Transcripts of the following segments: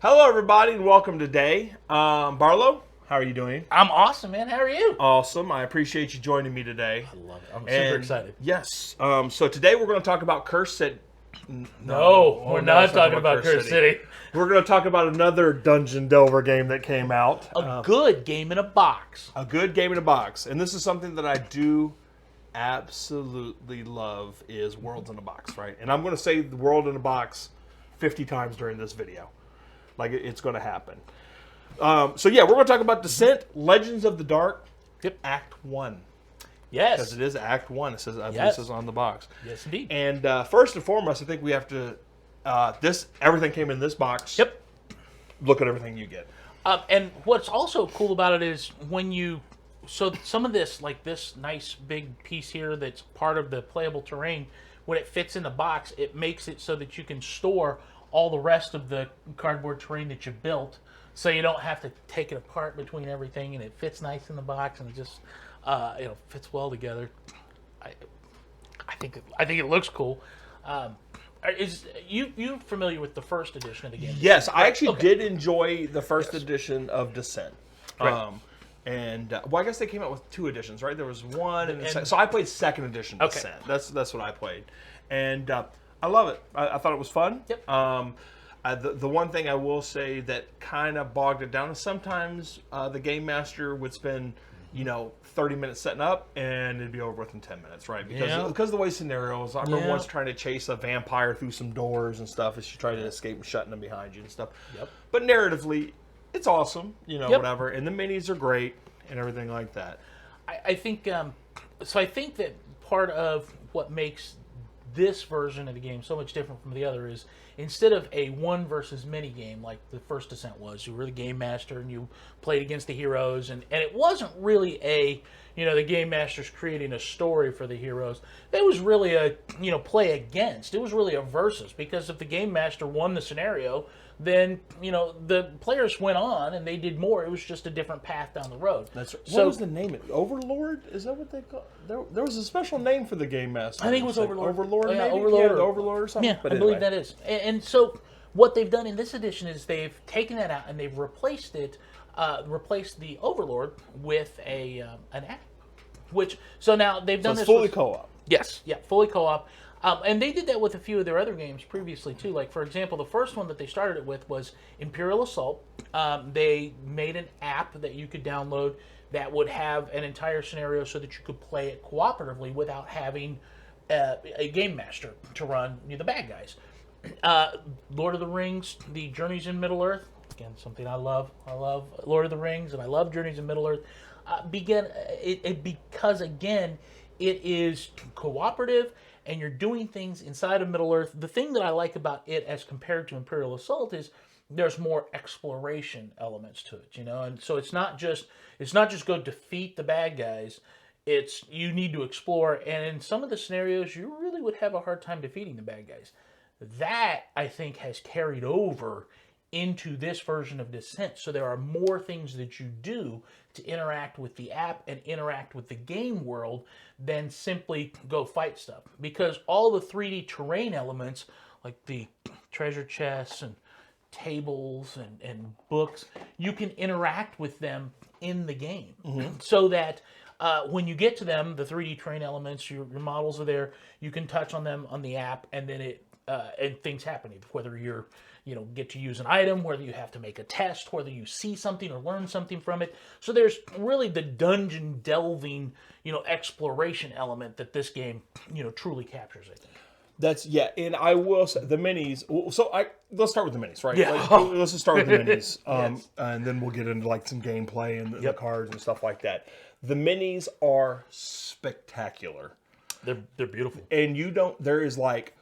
Hello, everybody, and welcome today. Barlow, how are you doing? I'm awesome, man. How are you? Awesome. I appreciate you joining me today. I love it. I'm super excited. Yes. So today we're going to talk about Curse City. No, we're not talking about Curse City. We're going to talk about another Dungeon Delver game that came out. A good game in a box. A good game in a box. And this is something that I do absolutely love is Worlds in a Box, right? And I'm going to say the World in a Box 50 times during this video. Like, it's going to happen. So, yeah, we're going to talk about Descent, Legends of the Dark, Act 1. Yes. Because it is Act 1. It says, Yes. This is on the box. Yes, indeed. And first and foremost, I think we have to, everything came in this box. Yep. Look at everything you get. And what's also cool about it is when you... So some of this, like this nice big piece here that's part of the playable terrain, when it fits in the box, it makes it so that you can store all the rest of the cardboard terrain that you built, so you don't have to take it apart between everything, and it fits nice in the box, and it just fits well together. I think it looks cool. Is you familiar with the first edition of the game? Yes, I actually did enjoy the first edition of Descent. Right. I guess they came out with 2 editions, right? There was one, so I played second edition Descent. That's what I played, and I love it. I thought it was fun. Yep. The one thing I will say that kind of bogged it down is sometimes the game master would spend 30 minutes setting up and it'd be over within 10 minutes, right? Because of the way scenarios. I remember once trying to chase a vampire through some doors and stuff as you try to escape and shutting them behind you and stuff. Yep. But narratively, it's awesome, whatever. And the minis are great and everything like that. I think so. I think that part of what makes this version of the game so much different from the other is instead of a one versus many game like the first Descent was, you were the game master and you played against the heroes, and it wasn't really the game master's creating a story for the heroes. It was really a play against. It was really a versus, because if the game master won the scenario, then the players went on and they did more. It was just a different path down the road. That's right. What was the name? Overlord? Is that what they call? There was a special name for the game master. I think it was Overlord. Overlord, maybe? Overlord. Yeah, Overlord or something. Yeah, but I believe that is. And so what they've done in this edition is they've taken that out and they've replaced the Overlord with an app. So now they've done this fully co-op. Yes, yeah, fully co-op. And they did that with a few of their other games previously, too. Like, for example, the first one that they started it with was Imperial Assault. They made an app that you could download that would have an entire scenario so that you could play it cooperatively without having a game master to run the bad guys. Lord of the Rings, the Journeys in Middle-earth, again, something I love. I love Lord of the Rings, and I love Journeys in Middle-earth. Because, again, it is cooperative, and you're doing things inside of Middle-earth. The thing that I like about it as compared to Imperial Assault is there's more exploration elements to it, and so it's not just go defeat the bad guys. It's you need to explore, and in some of the scenarios you really would have a hard time defeating the bad guys. That, I think, has carried over into this version of Descent. So there are more things that you do to interact with the app and interact with the game world than simply go fight stuff. Because all the 3D terrain elements, like the treasure chests and tables and books, you can interact with them in the game. Mm-hmm. So that when you get to them, the 3D terrain elements, your models are there, you can touch on them on the app, and then and things happen, whether you're get to use an item, whether you have to make a test, whether you see something or learn something from it. So there's really the dungeon delving, exploration element that this game, truly captures, I think. And I will say the minis. So let's start with the minis, right? Yeah. Let's just start with the minis, Yes. and then we'll get into like some gameplay and the cards and stuff like that. The minis are spectacular. They're beautiful. And there is like,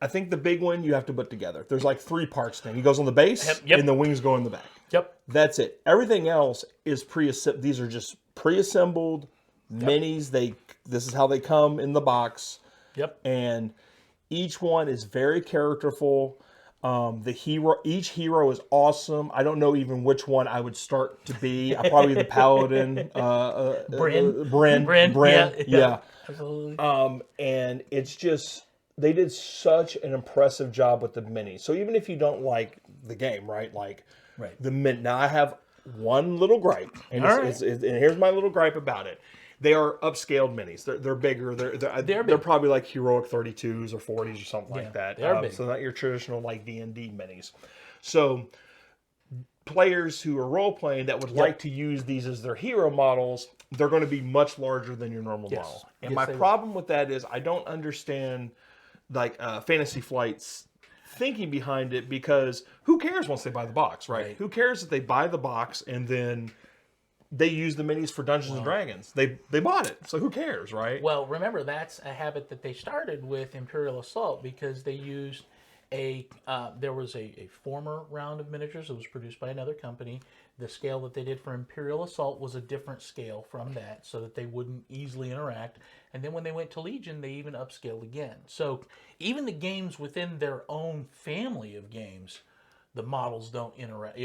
I think the big one you have to put together. There's like 3 parts thing. He goes on the base, and the wings go in the back. Yep. That's it. Everything else is these are just pre-assembled minis. This is how they come in the box. Yep. And each one is very characterful. Each hero is awesome. I don't know even which one I would start to be. I probably the paladin. Bryn. Yeah. Absolutely. And it's just they did such an impressive job with the minis. So even if you don't like the game, right? Like Right. the min. Now I have one little gripe, and, All right. and here's my little gripe about it. They are upscaled minis. They're bigger. They're probably like heroic 32s or 40s or something like that. They're big. So not your traditional like D&D minis. So players who are role playing that would like to use these as their hero models, they're going to be much larger than your normal model. And my problem with that is I don't understand like Fantasy Flight's thinking behind it, because who cares once they buy the box, right? Who cares if they buy the box and then they use the minis for Dungeons and Dragons? They bought it, so who cares, right? Well, remember, that's a habit that they started with Imperial Assault, because they used there was a former round of miniatures that was produced by another company. The scale that they did for Imperial Assault was a different scale from that, so that they wouldn't easily interact. And then when they went to Legion, they even upscaled again. So even the games within their own family of games, the models don't interact.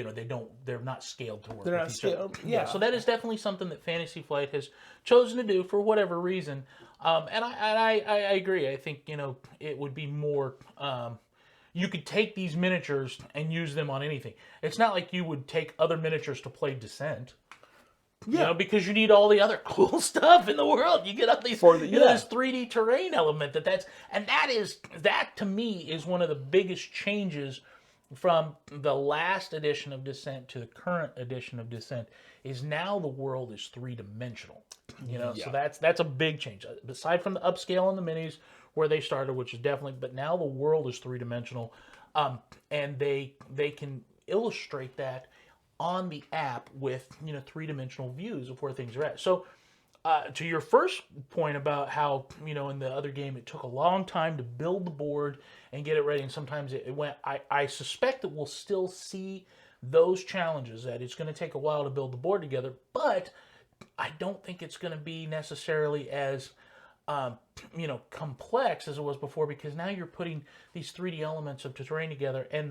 They're not scaled to work. They're with not each other. scaled. Yeah. So that is definitely something that Fantasy Flight has chosen to do for whatever reason. And I agree. I think it would be more. You could take these miniatures and use them on anything. It's not like you would take other miniatures to play Descent. Because you need all the other cool stuff in the world. You get up these this 3D terrain element that to me is one of the biggest changes from the last edition of Descent to the current edition of Descent. Is now the world is 3-dimensional. So that's a big change. Aside from the upscale on the minis where they started, which is definitely, but now the world is 3-dimensional, and they can illustrate that on the app with 3-dimensional views of where things are at. So to your first point about how in the other game it took a long time to build the board and get it ready, and sometimes it went. I suspect that we'll still see those challenges, that it's going to take a while to build the board together, but I don't think it's going to be necessarily as complex as it was before, because now you're putting these 3D elements of terrain together, and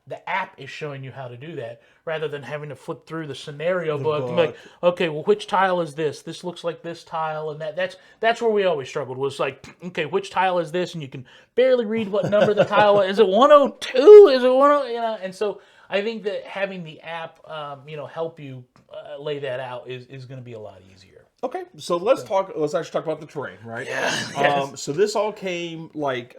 the app is showing you how to do that, rather than having to flip through the scenario book. And be like, okay, well, which tile is this? This looks like this tile, and that's where we always struggled, was like, okay, which tile is this? And you can barely read what number the tile is. Is it 102? Is it 10? And so I think that having the app, help you lay that out is going to be a lot easier. Okay, so let's actually talk about the terrain, right? Yes. So this all came like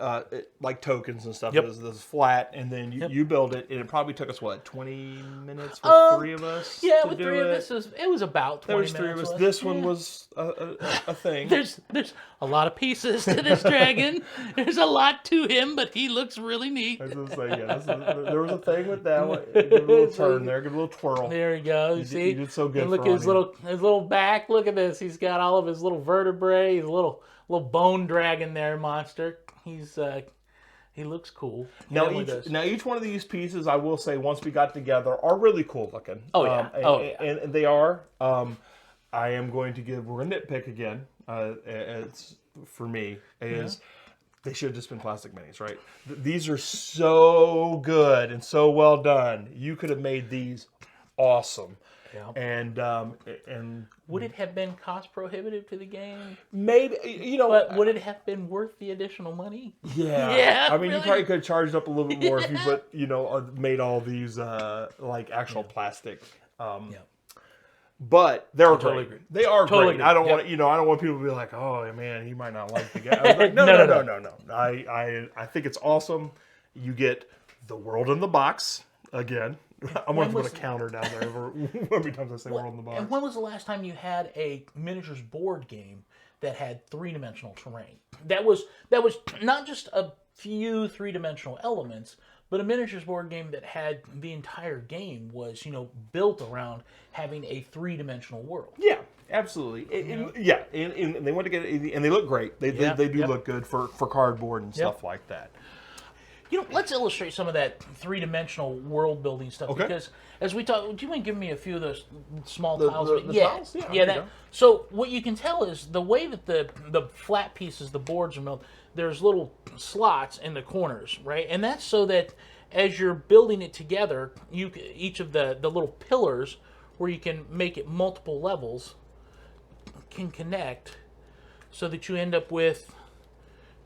tokens and stuff. Yep. This is flat, and then you build it, and it probably took us 20 minutes with 3 of us. Yeah, to with do 3 of us, it was about 20 minutes. There was 3 of us. This one was a thing. There's a lot of pieces to this dragon. There's a lot to him, but he looks really neat. I was gonna say, there was a thing with that one. Give it a little turn there, give it a little twirl. There you go. You see, you did so good. And look at his little back. Look at this. He's got all of his little vertebrae. He's a little bone dragon there, monster. He looks cool. Now each one of these pieces, I will say, once we got together, are really cool looking. Oh yeah. And they are. I am going to we're going to nitpick again. It's for me is. They should have just been plastic minis, right? These are so good and so well done. You could have made these awesome. Yeah. And would it have been cost prohibitive to the game? Maybe, But would it have been worth the additional money? Yeah. Yeah. I mean, you probably could have charged up a little bit more if you put, made all these like actual plastic. But they're great. Totally agree. They are Totally great. agree. I don't want I don't want people to be like, oh man, he might not like the game. I was like, no. I think it's awesome. You get the world in the box again. I'm going to put a counter down there every time I say world in the box. And when was the last time you had a miniatures board game that had 3-dimensional terrain? That was not just a few 3-dimensional elements, but a miniatures board game that had the entire game was, built around having a 3-dimensional world. Yeah, absolutely. And they want to get it, and they look great. They do look good for cardboard and stuff like that. Let's illustrate some of that 3-dimensional world building stuff. Okay. Because as we talk, do you mind giving me a few of those small tiles? The tiles? Yeah. So what you can tell is the way that the flat pieces, the boards are built, there's little slots in the corners, right? And that's so that as you're building it together, each of the little pillars where you can make it multiple levels can connect so that you end up with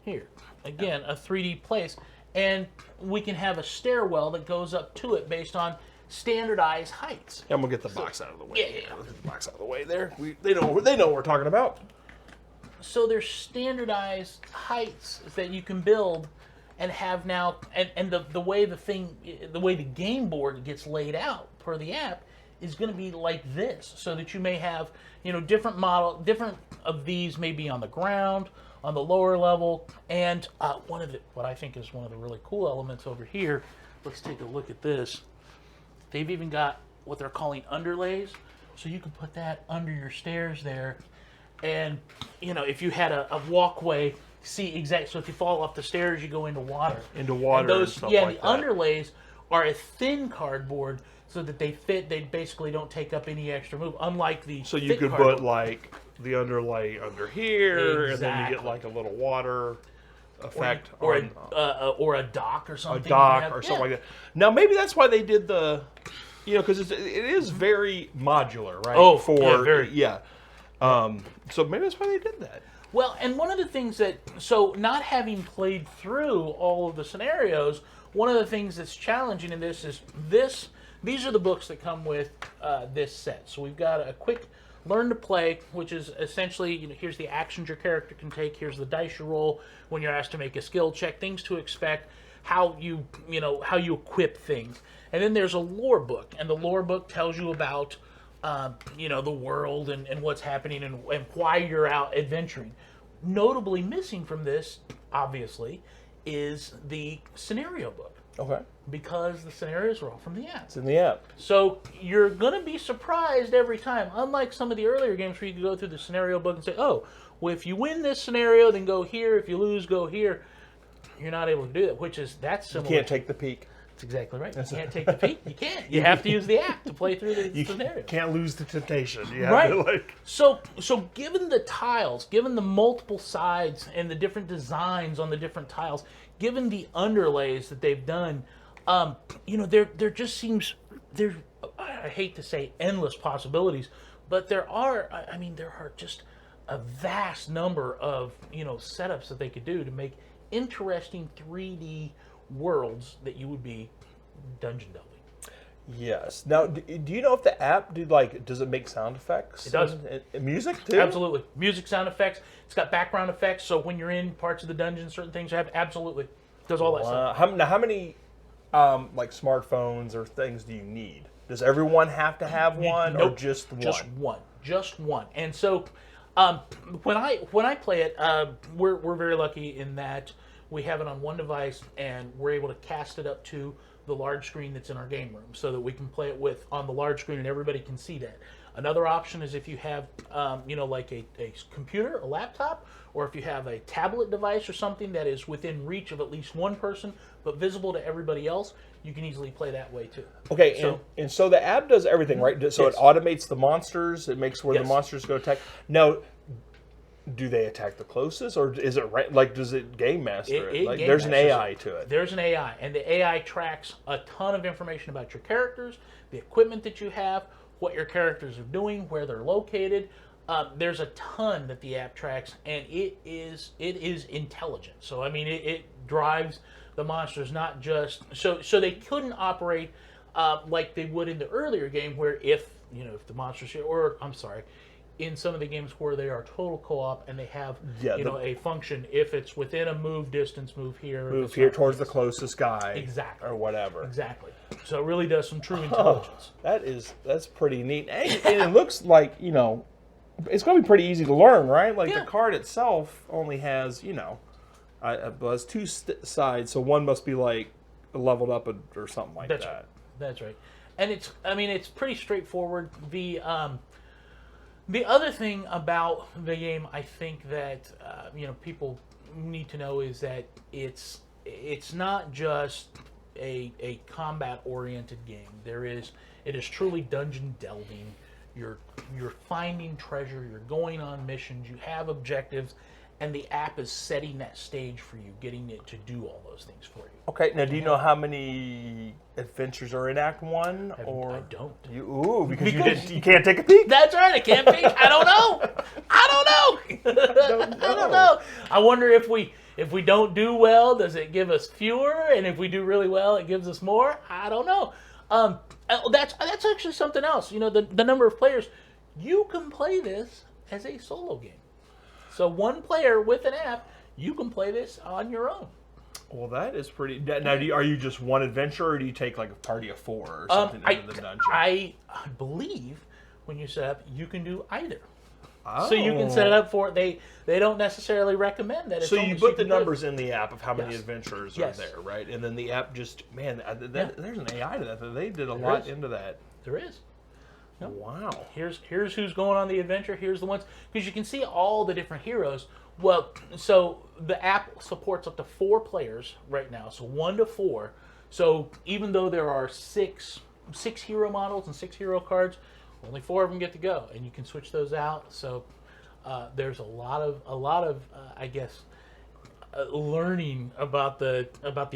Here, again, a 3D place, and we can have a stairwell that goes up to it based on standardized heights. I'm gonna get the box out of the way. Yeah. Let's get the box out of the way there. They know what we're talking about. So there's standardized heights that you can build and have now, and the way the game board gets laid out per the app is going to be like this, so that you may have, different of these may be on the ground, on the lower level, and what I think is one of the really cool elements over here. Let's take a look at this. They've even got what they're calling underlays, so you can put that under your stairs there, and if you had a walkway, see exactly. So if you fall off the stairs, you go into water. Into water and stuff like the underlays are a thin cardboard, so that they fit. They basically don't take up any extra move. Unlike the so you could cardboard. put like the underlay under here, Exactly. and then you get like a little water effect, or a dock or something. a dock or something like that. Now maybe that's why they did the, because it is very modular, right? Oh, very. yeah. So maybe that's why they did that. Well, and one of the things so not having played through all of the scenarios, one of the things that's challenging in this is these are the books that come with this set. So we've got a quick learn to play, which is essentially, here's the actions your character can take, here's the dice you roll when you're asked to make a skill check, things to expect, how you equip things. And then there's a lore book, and the lore book tells you about the world and what's happening and why you're out adventuring. Notably missing from this, obviously, is the scenario book. Okay. Because the scenarios are all from the app. It's in the app. So you're going to be surprised every time. Unlike some of the earlier games where you can go through the scenario book and say, oh, well, if you win this scenario, then go here. If you lose, go here. You're not able to do that, that's similar. You can't take the peak. That's exactly right. You can't take the peak. You can't. You have to use the app to play through the scenario. You can't lose the temptation. You have Right. to, So given the tiles, given the multiple sides and the different designs on the different tiles, given the underlays that they've done, there just seems I hate to say endless possibilities, but there are just a vast number of setups that they could do to make interesting 3D worlds that you would be dungeon delving. Yes. Now, do you know if the app does it make sound effects? It does. And music too? Absolutely. Music, sound effects. It's got background effects, so when you're in parts of the dungeon, certain things have absolutely does all that stuff. How many smartphones or things do you need? Does everyone have to have one, Nope. or just one? Just one. And so when I play it, we're very lucky in that we have it on one device and we're able to cast it up to the large screen that's in our game room, so that we can play it on the large screen and everybody can see that. Another option is if you have, like a computer, a laptop, or if you have a tablet device or something that is within reach of at least one person but visible to everybody else, you can easily play that way too. Okay, so the app does everything, right? So Yes. it automates the monsters. It makes where Yes. the monsters go attack. Now, do they attack the closest, or is it does it game master it? Game There's an masters AI to it. There's an AI, and the AI tracks a ton of information about your characters, the equipment that you have, what your characters are doing, where they're located. There's a ton that the app tracks, and it is intelligent. So it drives the monsters, not just so they couldn't operate like they would in the earlier game, where if the monsters, or I'm sorry, in some of the games where they are total co-op and they have a function, if it's within a move distance, move here Towards the closest guy, exactly, or whatever. Exactly. So it really does some true intelligence. That's pretty neat, and it looks like it's going to be pretty easy to learn, right? The card itself only has has two sides, so one must be leveled up or something like that. That's right. And it's pretty straightforward. The other thing about the game, I think that people need to know, is that it's not just a combat oriented game. It is truly dungeon delving. You're finding treasure. You're going on missions. You have objectives, and the app is setting that stage for you, getting it to do all those things for you. Okay, now do you know how many adventures are in Act 1? I don't. Because you can't take a peek? That's right, I can't peek. I don't know. I don't know. I wonder if we If we don't do well, does it give us fewer? And if we do really well, it gives us more? I don't know. That's actually something else. The number of players. You can play this as a solo game. So one player with an app, you can play this on your own. Well, that is pretty. Now, are you just one adventurer, or do you take like a party of 4 or something into the dungeon? I believe when you set up, you can do either. Oh. So you can set it up for they don't necessarily recommend that. It's so you only put the can numbers in the app of how many Yes. adventurers Yes. are there, right? And then the app just there's an AI to that. They did a There lot is. into that. There is. Yep. Wow. Here's who's going on the adventure. Here's the ones because you can see all the different heroes. Well, so the app supports up to 4 players right now, so 1 to 4. So even though there are six hero models and 6 hero cards, only 4 of them get to go, and you can switch those out. So there's a lot of I guess learning about the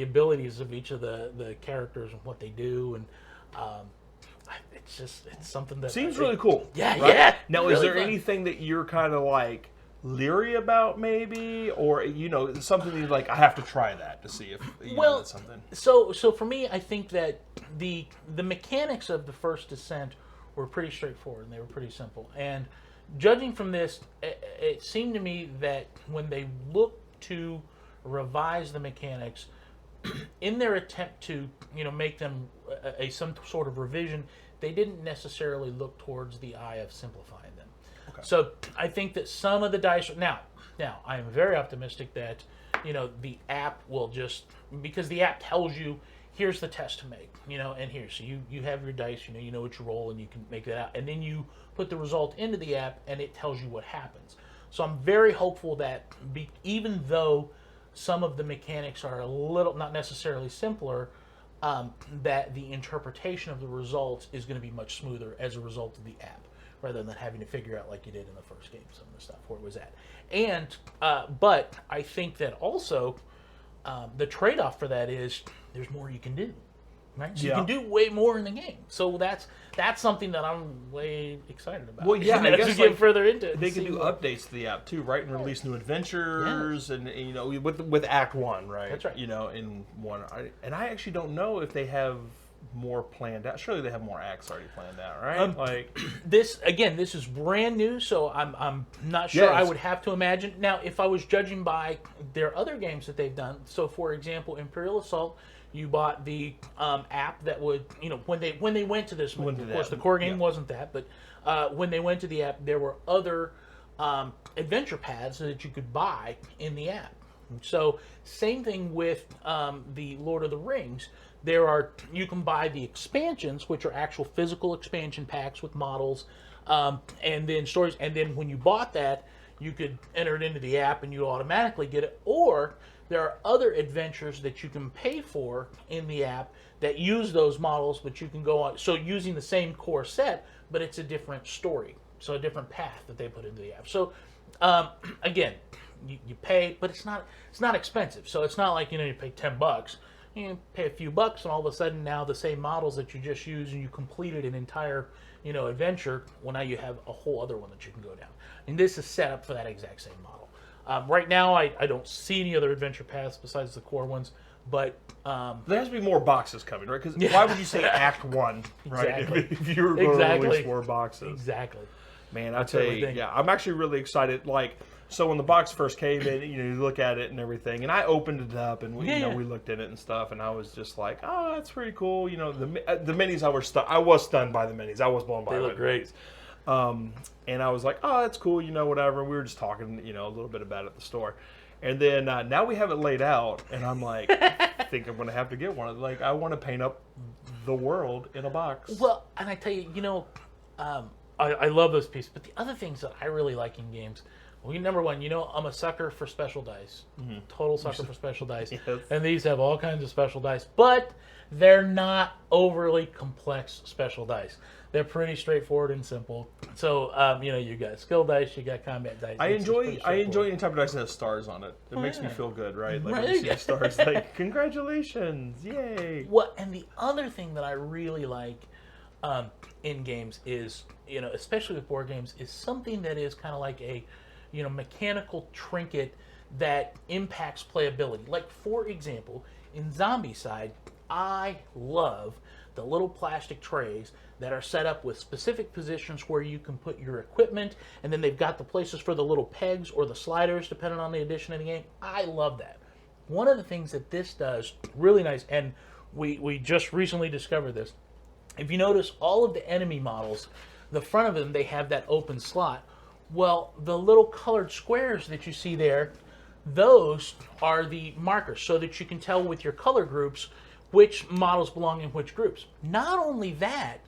abilities of each of the characters and what they do, and it's something that Seems really cool. Yeah, right? yeah. Now, really is there fun. anything that you're kind of like leery about, maybe, or something that you're like, I have to try that to see if that's something? So for me, I think that the mechanics of the first Descent were pretty straightforward and they were pretty simple. And judging from this, it seemed to me that when they looked to revise the mechanics, in their attempt to make them some sort of revision, they didn't necessarily look towards the eye of simplifying them. Okay. So I think that some of the dice now I am very optimistic that the app will just, because the app tells you here's the test to make, and here, so you have your dice, you know what you roll, and you can make that out, and then you put the result into the app and it tells you what happens. So I'm very hopeful that even though some of the mechanics are a little, not necessarily simpler, that the interpretation of the results is going to be much smoother as a result of the app, rather than having to figure out like you did in the first game some of the stuff where it was at. And but I think that also the trade-off for that is there's more you can do, right? So you can do way more in the game. So that's something that I'm way excited about. Well, yeah, I guess as we get further into it, they can do updates to the app too, right? And release new adventures, and with Act 1, right? That's right. In one, and I actually don't know if they have more planned out. Surely they have more acts already planned out, right? This is brand new, so I'm not sure. Yes. I would have to imagine. Now, if I was judging by their other games that they've done, so for example, Imperial Assault, you bought the app that would, when they went to this, of course, the core game wasn't that, but when they went to the app, there were other adventure paths that you could buy in the app. So same thing with the Lord of the Rings. You can buy the expansions, which are actual physical expansion packs with models, and then stories. And then when you bought that, you could enter it into the app and you automatically get it. Or there are other adventures that you can pay for in the app that use those models, but you can go on. So using the same core set, but it's a different story. So a different path that they put into the app. So again, you pay, but it's not expensive. So it's not like you pay $10. You pay a few bucks, and all of a sudden now the same models that you just used and you completed an entire adventure. Well, now you have a whole other one that you can go down. And this is set up for that exact same model. Right now, I don't see any other adventure paths besides the core ones, but there has to be more boxes coming, right? Because why would you say Act 1, right? Exactly. If you were going to release more boxes. Exactly. Man, I tell you, I'm actually really excited. So when the box first came in, you look at it and everything, and I opened it up and we looked at it and stuff, and I was just like, oh, that's pretty cool. The minis, I was stunned by the minis. I was blown by them. They look great. And I was like, oh, that's cool, whatever. We were just talking, a little bit about it at the store. And then now we have it laid out, and I'm like, I think I'm going to have to get one. I want to paint up the world in a box. Well, and I tell you, I love those pieces. But the other things that I really like in games, number one, I'm a sucker for special dice. Mm-hmm. Total sucker for special dice. Yes. And these have all kinds of special dice. But they're not overly complex special dice. They're pretty straightforward and simple. So, you got skill dice, you got combat dice. I enjoy any type of dice that has stars on it. It makes me feel good, right? When you see the stars, congratulations, yay. Well, and the other thing that I really like in games is, especially with board games, is something that is kind of like a, mechanical trinket that impacts playability. Like, for example, in Zombicide, I love the little plastic trays that are set up with specific positions where you can put your equipment, and then they've got the places for the little pegs or the sliders, depending on the edition of the game. I love that. One of the things that this does really nice, and we just recently discovered this. If you notice, all of the enemy models, the front of them, they have that open slot. Well, the little colored squares that you see there, those are the markers, so that you can tell with your color groups which models belong in which groups. Not only that,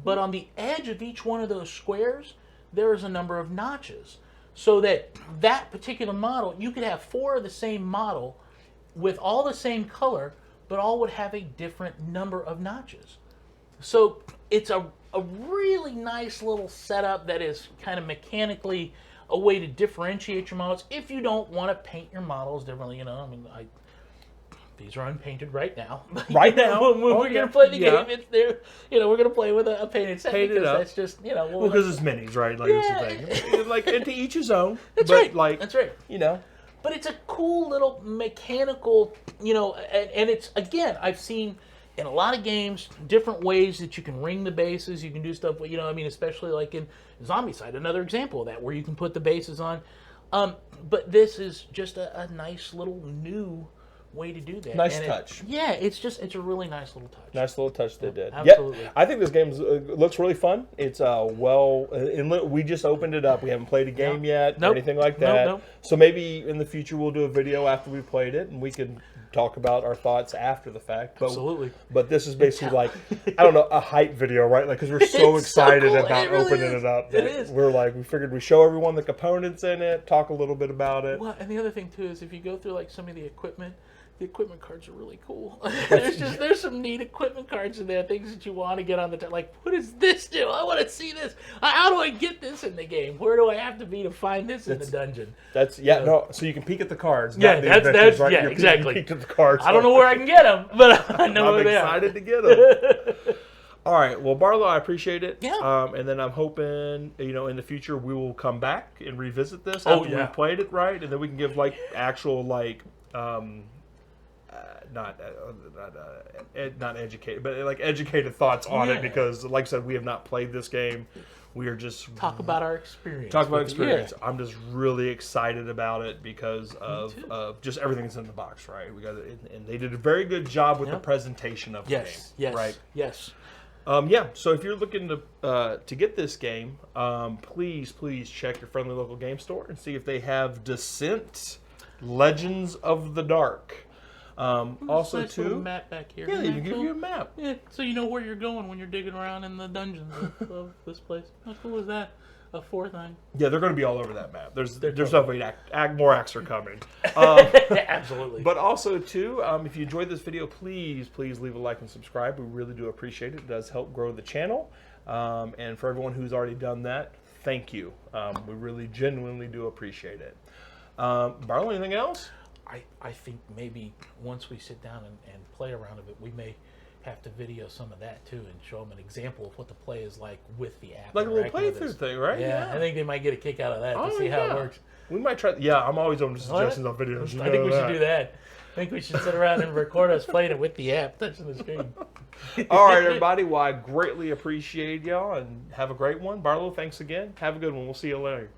but on the edge of each one of those squares, there is a number of notches. So that particular model, you could have 4 of the same model with all the same color, but all would have a different number of notches. So it's a really nice little setup that is kind of mechanically a way to differentiate your models if you don't want to paint your models differently. You know, I mean, these are unpainted right now. Right now, when we're going to play the game, it's there. You know, we're going to play with a painted set because that's just, you know. Well, because it's minis, right? Like, that's the thing. Like, and to each his own. That's but, right. Like, that's right. You know. But it's a cool little mechanical, you know, and it's, again, I've seen in a lot of games different ways that you can ring the bases. You can do stuff, you know, I mean, especially like in Zombicide, another example of that, where you can put the bases on. But this is just a nice little new way to do that. Nice touch. It's a really nice little touch. Nice little touch they did. Absolutely. I think this game looks really fun. It's we just opened it up. We haven't played a game yet or anything like that. Nope. So maybe in the future we'll do a video after we've played it, and we can talk about our thoughts after the fact. But, Absolutely. But this is basically like, I don't know, a hype video, right? Like, because we're so excited so cool. about It really opening is. it up. It is. We're like, we figured we show everyone the components in it, talk a little bit about it. Well, and the other thing too is if you go through like some of the equipment cards are really cool. there's some neat equipment cards in there, things that you want to get on the like, what does this do? I want to see this. How do I get this in the game? Where do I have to be to find this in the dungeon? So you can peek at the cards. Yeah, that's right. Yeah, exactly. You peek at the cards. I don't know where I can get them, but I know where they are. I'm excited to get them. All right, well, Barlow, I appreciate it. Yeah. And then I'm hoping, you know, in the future we will come back and revisit this after we've played it, right? And then we can give like actual like. Not educated, but like educated thoughts on it, because, like I said, we have not played this game. We are just talk about our experience. I'm just really excited about it because of just everything that's in the box, right? We got it, and they did a very good job with the presentation of the game. Yes. Right. Yes. So if you're looking to get this game, please check your friendly local game store and see if they have Descent: Legends of the Dark. Also, nice too, map back here. Yeah, they even give you a map. Yeah, so you know where you're going when you're digging around in the dungeons of this place. How cool is that? A 4th thing. Yeah, they're going to be all over that map. There's definitely more acts are coming. Absolutely. But also, too, if you enjoyed this video, please leave a like and subscribe. We really do appreciate it. It does help grow the channel. And for everyone who's already done that, thank you. We really genuinely do appreciate it. Barlow, anything else? I think maybe once we sit down and play around a bit, we may have to video some of that too and show them an example of what the play is like with the app. Like a little playthrough thing, right? Yeah, I think they might get a kick out of that to see how it works. We might try. Yeah, I'm always open to suggestions on videos. I think we should do that. I think we should sit around and record us playing it with the app, touching the screen. All right, everybody. Well, I greatly appreciate y'all, and have a great one. Barlow, thanks again. Have a good one. We'll see you later.